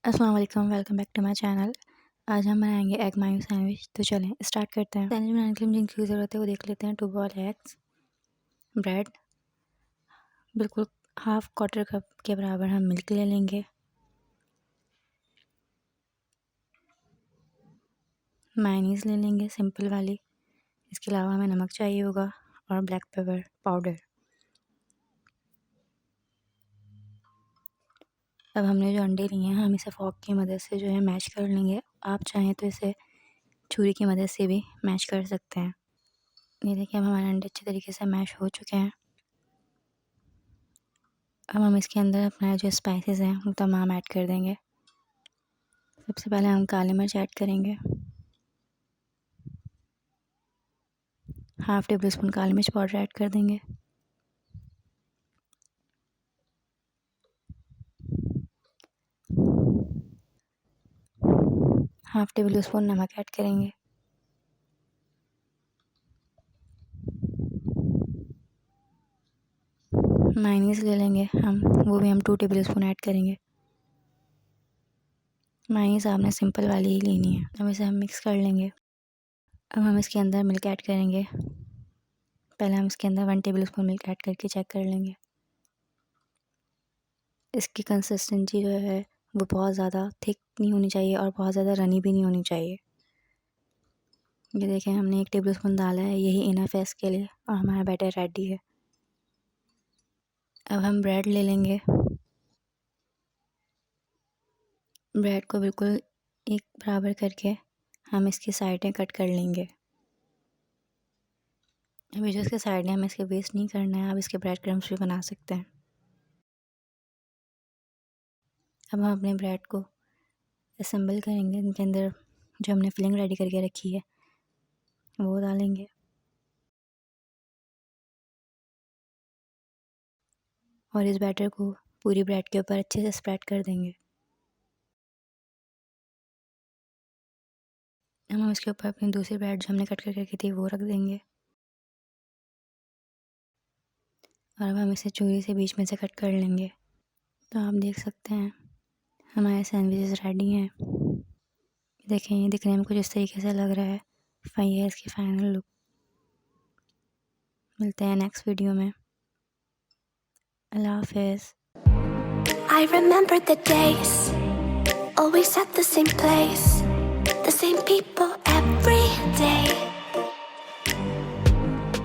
अस्सलाम वालेकुम, welcome back to my channel. आज हम बनाएंगे एग मायो सैंडविच। तो चलें स्टार्ट करते हैं। सैंडविच बनाने के लिए जिनकी ज़रूरत है वो देख लेते हैं। 2 बॉयल एग्स, ब्रेड, बिल्कुल हाफ क्वार्टर कप के बराबर हम मिल्क ले लेंगे, मायोनीज़ ले लेंगे सिंपल वाली। इसके अलावा हमें नमक चाहिए होगा और ब्लैक पेपर पाउडर। अब हमने जो अंडे लिए हैं हम इसे फॉर्क की मदद से जो है मैश कर लेंगे। आप चाहें तो इसे छुरी की मदद से भी मैश कर सकते हैं। ये देखिए अब हमारे अंडे अच्छे तरीके से मैश हो चुके हैं। अब हम इसके अंदर अपना जो स्पाइसेस हैं वो तमाम ऐड कर देंगे। सबसे पहले हम काली मिर्च ऐड करेंगे, हाफ़ टेबल स्पून काली मिर्च पाउडर ऐड कर देंगे, हाफ़ टेबल स्पून नमक ऐड करेंगे, मायोनीज़ ले लेंगे वो भी हम 2 टेबल स्पून ऐड करेंगे। मायोनीज़ आपने सिंपल वाली ही लेनी है। अब इसे हम मिक्स कर लेंगे। अब हम इसके अंदर मिल्क ऐड करेंगे। पहले हम इसके अंदर 1 टेबल स्पून मिल्क ऐड करके चेक कर लेंगे। इसकी कंसिस्टेंसी जो है वो बहुत ज़्यादा थिक नहीं होनी चाहिए और बहुत ज़्यादा रनी भी नहीं होनी चाहिए। ये देखें हमने 1 टेबल स्पून डाला है, यही इनफ है इसके लिए और हमारा बैटर रेडी है। अब हम ब्रेड ले लेंगे। ब्रेड को बिल्कुल एक बराबर करके हम इसकी साइडें कट कर लेंगे। अभी जो इसके साइड है हमें इसके वेस्ट नहीं करना है। आप इसके ब्रेड क्रम्स भी बना सकते हैं। अब हम अपने ब्रेड को असेंबल करेंगे। इनके अंदर जो हमने फिलिंग रेडी करके रखी है वो डालेंगे और इस बैटर को पूरी ब्रेड के ऊपर अच्छे से स्प्रेड कर देंगे। हम इसके ऊपर अपनी दूसरी ब्रेड जो हमने कट करके रखी थी वो रख देंगे और अब हम इसे छुरी से बीच में से कट कर लेंगे। तो आप देख सकते हैं हमारे सैंडविचेस रेडी हैं। देखें ये दिखने में कुछ इस तरीके से लग रहा है। ये है इसकी फाइनल लुक। मिलते हैं नेक्स्ट वीडियो में। अल्लाह हाफिज़। I remember the days, always at the same place, the same people every day.